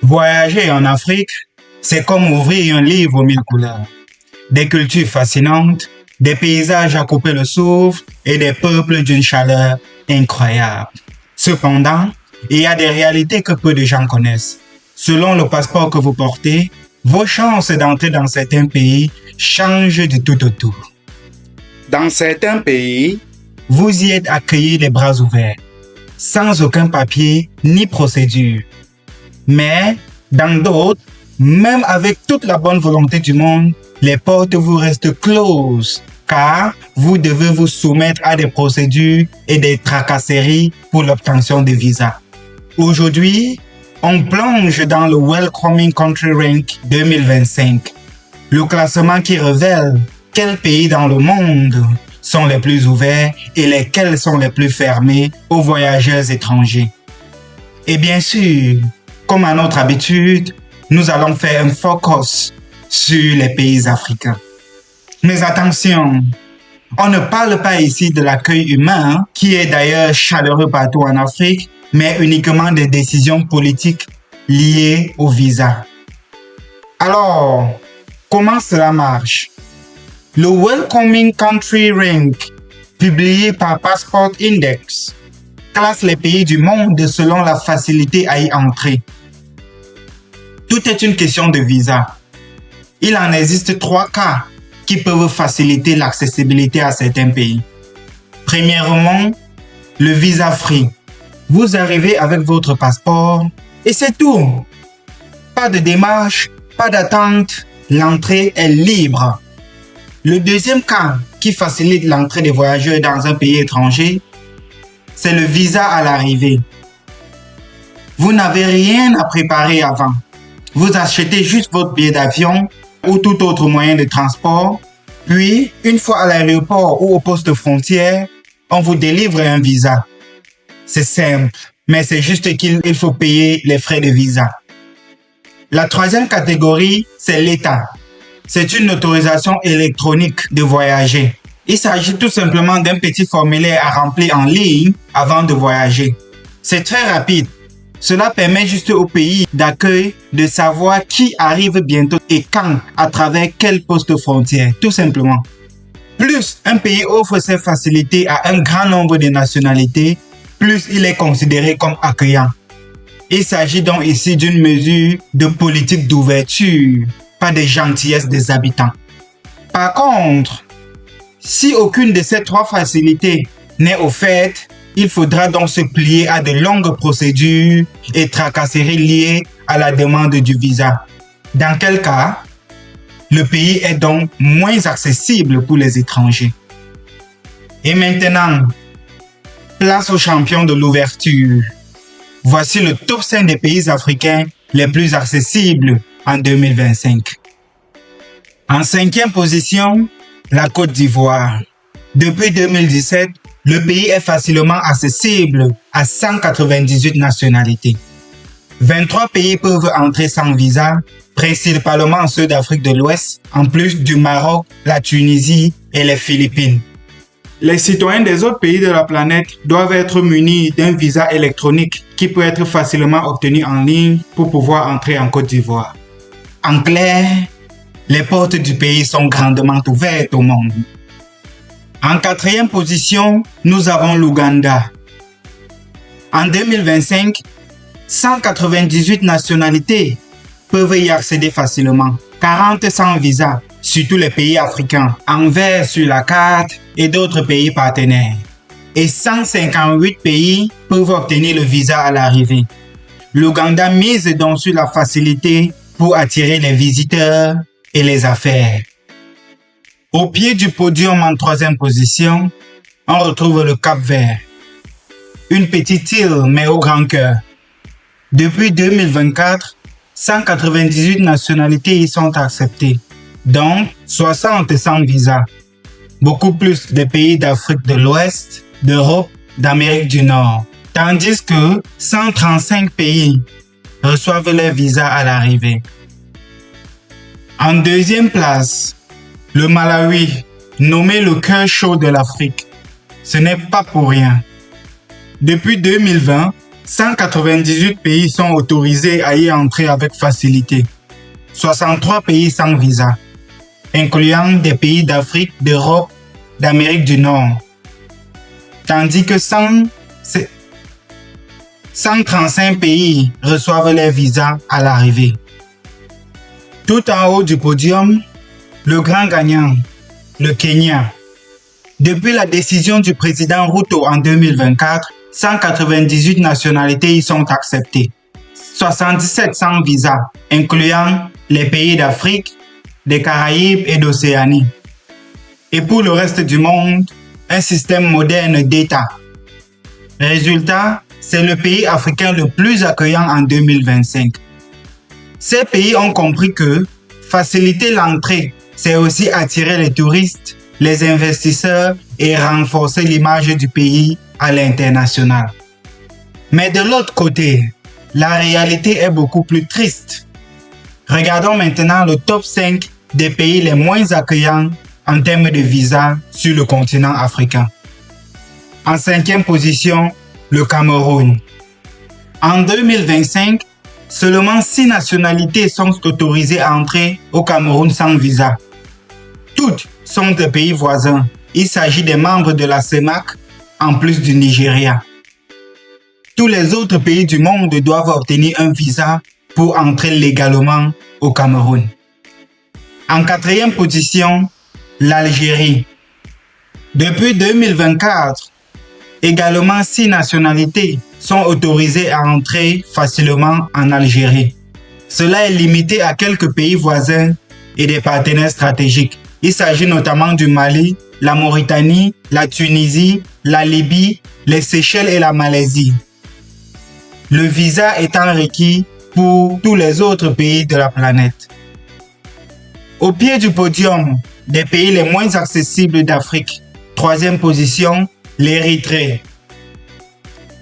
Voyager en Afrique, c'est comme ouvrir un livre aux mille couleurs. Des cultures fascinantes, des paysages à couper le souffle et des peuples d'une chaleur incroyable. Cependant, il y a des réalités que peu de gens connaissent. Selon le passeport que vous portez, vos chances d'entrer dans certains pays changent du tout au tout. Dans certains pays, vous y êtes accueillis les bras ouverts, sans aucun papier ni procédure. Mais dans d'autres, même avec toute la bonne volonté du monde, les portes vous restent closes car vous devez vous soumettre à des procédures et des tracasseries pour l'obtention de visas. Aujourd'hui, on plonge dans le Welcoming Country Rank 2025, le classement qui révèle quels pays dans le monde sont les plus ouverts et lesquels sont les plus fermés aux voyageurs étrangers. Et bien sûr, comme à notre habitude, nous allons faire un focus sur les pays africains. Mais attention, on ne parle pas ici de l'accueil humain, qui est d'ailleurs chaleureux partout en Afrique, mais uniquement des décisions politiques liées au visa. Alors, comment cela marche? Le Welcoming Country Rank, publié par Passport Index, classe les pays du monde selon la facilité à y entrer. Tout est une question de visa. Il en existe 3 cas qui peuvent faciliter l'accessibilité à certains pays. Premièrement, le visa free. Vous arrivez avec votre passeport et c'est tout. Pas de démarche, pas d'attente, l'entrée est libre. Le deuxième cas qui facilite l'entrée des voyageurs dans un pays étranger, c'est le visa à l'arrivée. Vous n'avez rien à préparer avant. Vous achetez juste votre billet d'avion ou tout autre moyen de transport. Puis, une fois à l'aéroport ou au poste frontière, on vous délivre un visa. C'est simple, mais c'est juste qu'il faut payer les frais de visa. La troisième catégorie, c'est l'État. C'est une autorisation électronique de voyager. Il s'agit tout simplement d'un petit formulaire à remplir en ligne avant de voyager. C'est très rapide. Cela permet juste au pays d'accueil de savoir qui arrive bientôt et quand, à travers quel poste frontière, tout simplement. Plus un pays offre ces facilités à un grand nombre de nationalités, plus il est considéré comme accueillant. Il s'agit donc ici d'une mesure de politique d'ouverture, pas de gentillesse des habitants. Par contre, si aucune de ces 3 facilités n'est offerte, il faudra donc se plier à de longues procédures et tracasseries liées à la demande du visa. Dans quel cas, le pays est donc moins accessible pour les étrangers. Et maintenant, place aux champions de l'ouverture. Voici le top 5 des pays africains les plus accessibles en 2025. En 5e position, la Côte d'Ivoire. Depuis 2017, le pays est facilement accessible à 198 nationalités. 23 pays peuvent entrer sans visa, principalement ceux d'Afrique de l'Ouest, en plus du Maroc, la Tunisie et les Philippines. Les citoyens des autres pays de la planète doivent être munis d'un visa électronique qui peut être facilement obtenu en ligne pour pouvoir entrer en Côte d'Ivoire. En clair, les portes du pays sont grandement ouvertes au monde. En 4e position, nous avons l'Ouganda. En 2025, 198 nationalités peuvent y accéder facilement. 40 sans visa, surtout les pays africains, en vert sur la carte et d'autres pays partenaires. Et 158 pays peuvent obtenir le visa à l'arrivée. L'Ouganda mise donc sur la facilité pour attirer les visiteurs et les affaires. Au pied du podium en 3e position, on retrouve le Cap-Vert. Une petite île mais au grand cœur. Depuis 2024, 198 nationalités y sont acceptées, dont 60 sans visa. Beaucoup plus de pays d'Afrique de l'Ouest, d'Europe, d'Amérique du Nord. Tandis que 135 pays reçoivent leur visa à l'arrivée. En 2e place, le Malawi, nommé le cœur chaud de l'Afrique. Ce n'est pas pour rien. Depuis 2020, 198 pays sont autorisés à y entrer avec facilité. 63 pays sans visa, incluant des pays d'Afrique, d'Europe, d'Amérique du Nord. Tandis que 135 pays reçoivent les visas à l'arrivée. Tout en haut du podium, le grand gagnant, le Kenya. Depuis la décision du président Ruto en 2024, 198 nationalités y sont acceptées. 77 sans visa, incluant les pays d'Afrique, des Caraïbes et d'Océanie. Et pour le reste du monde, un système moderne d'État. Résultat, c'est le pays africain le plus accueillant en 2025. Ces pays ont compris que faciliter l'entrée, c'est aussi attirer les touristes, les investisseurs et renforcer l'image du pays à l'international. Mais de l'autre côté, la réalité est beaucoup plus triste. Regardons maintenant le top 5 des pays les moins accueillants en termes de visa sur le continent africain. En 5e position, le Cameroun. En 2025, seulement 6 nationalités sont autorisées à entrer au Cameroun sans visa. Toutes sont des pays voisins. Il s'agit des membres de la CEMAC en plus du Nigeria. Tous les autres pays du monde doivent obtenir un visa pour entrer légalement au Cameroun. En 4e position, l'Algérie. Depuis 2024, également 6 nationalités sont autorisées à entrer facilement en Algérie. Cela est limité à quelques pays voisins et des partenaires stratégiques. Il s'agit notamment du Mali, la Mauritanie, la Tunisie, la Libye, les Seychelles et la Malaisie. Le visa étant requis pour tous les autres pays de la planète. Au pied du podium des pays les moins accessibles d'Afrique, 3e position, l'Érythrée.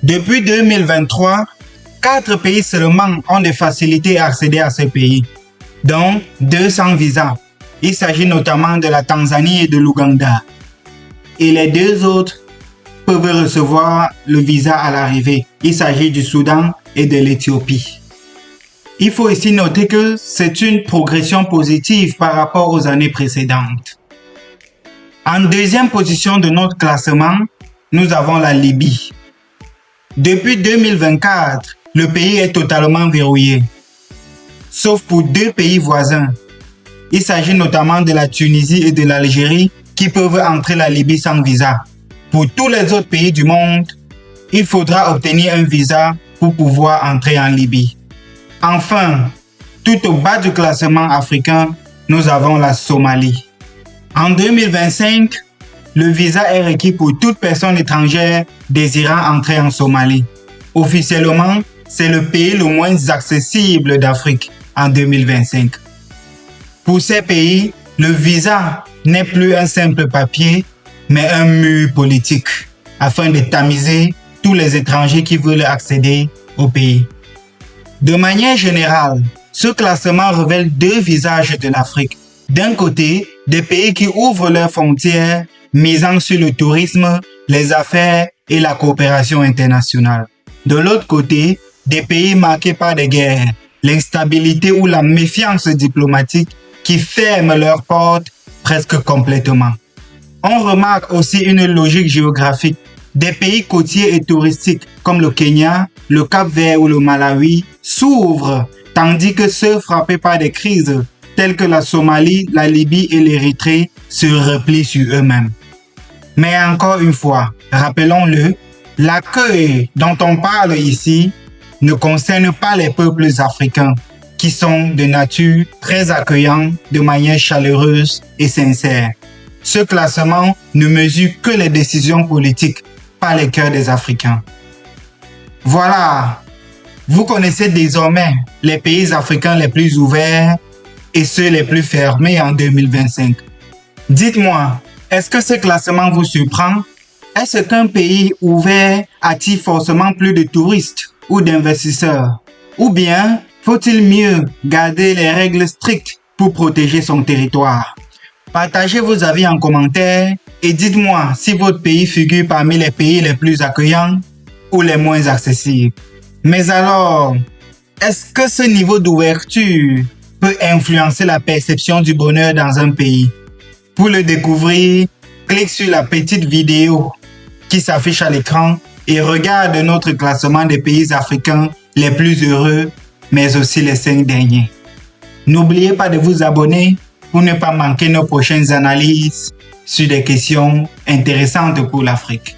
Depuis 2023, 4 pays seulement ont des facilités à accéder à ces pays, dont 2 sans visa. Il s'agit notamment de la Tanzanie et de l'Ouganda. Et les 2 autres peuvent recevoir le visa à l'arrivée. Il s'agit du Soudan et de l'Éthiopie. Il faut ici noter que c'est une progression positive par rapport aux années précédentes. En 2e position de notre classement, nous avons la Libye. Depuis 2024, le pays est totalement verrouillé, sauf pour 2 pays voisins. Il s'agit notamment de la Tunisie et de l'Algérie qui peuvent entrer la Libye sans visa. Pour tous les autres pays du monde, il faudra obtenir un visa pour pouvoir entrer en Libye. Enfin, tout au bas du classement africain, nous avons la Somalie. En 2025, le visa est requis pour toute personne étrangère désirant entrer en Somalie. Officiellement, c'est le pays le moins accessible d'Afrique en 2025. Pour ces pays, le visa n'est plus un simple papier, mais un mur politique, afin de tamiser tous les étrangers qui veulent accéder au pays. De manière générale, ce classement révèle 2 visages de l'Afrique. D'un côté, des pays qui ouvrent leurs frontières, misant sur le tourisme, les affaires et la coopération internationale. De l'autre côté, des pays marqués par des guerres, l'instabilité ou la méfiance diplomatique qui ferment leurs portes presque complètement. On remarque aussi une logique géographique. Des pays côtiers et touristiques comme le Kenya, le Cap-Vert ou le Malawi s'ouvrent, tandis que ceux frappés par des crises telles que la Somalie, la Libye et l'Érythrée se replient sur eux-mêmes. Mais encore une fois, rappelons-le, l'accueil dont on parle ici ne concerne pas les peuples africains qui sont de nature très accueillants de manière chaleureuse et sincère. Ce classement ne mesure que les décisions politiques, pas les cœurs des Africains. Voilà, vous connaissez désormais les pays africains les plus ouverts et ceux les plus fermés en 2025. Dites-moi, est-ce que ce classement vous surprend? Est-ce qu'un pays ouvert attire forcément plus de touristes ou d'investisseurs? Ou bien faut-il mieux garder les règles strictes pour protéger son territoire? Partagez vos avis en commentaire et dites-moi si votre pays figure parmi les pays les plus accueillants ou les moins accessibles. Mais alors, est-ce que ce niveau d'ouverture peut influencer la perception du bonheur dans un pays? Pour le découvrir, clique sur la petite vidéo qui s'affiche à l'écran et regarde notre classement des pays africains les plus heureux, mais aussi les 5 derniers. N'oubliez pas de vous abonner pour ne pas manquer nos prochaines analyses sur des questions intéressantes pour l'Afrique.